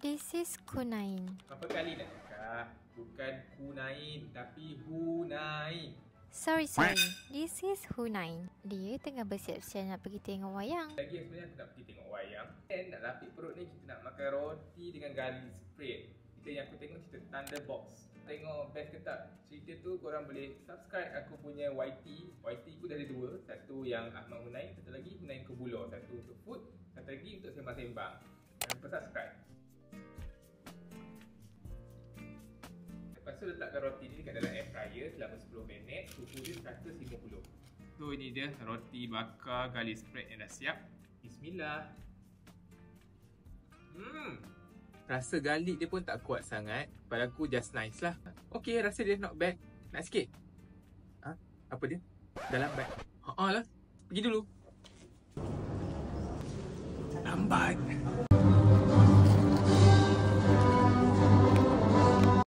This is Hunain. Berapa kali nak cakap? Bukan Hunain, tapi Hunain. Sorry. This is Hunain. Dia tengah bersiap-siap nak pergi tengok wayang. Lagi sebenarnya aku nak pergi tengok wayang. Dan nak lapik perut ni, kita nak makan roti dengan garlic spread. Kita yang aku tengok cerita Thunderbox. Tengok best ke tak? Cerita tu korang boleh subscribe aku punya YT. YT aku dah ada dua. Satu yang Ahmad Hunain, satu lagi Hunain Kebulo. Satu untuk food, satu lagi untuk sembang-sembang. Jangan lupa subscribe. Lepas tu letakkan roti ni dekat dalam air fryer selama 10 minit. Suhu dia 150. Tu ini dia roti bakar garlic spread yang dah siap. Bismillah. Rasa garlic dia pun tak kuat sangat. Pada aku just nice lah. Okay, rasa dia not bad. Nak sikit? Apa dia? Dah lambat. Lah. Pergi dulu. Lambat.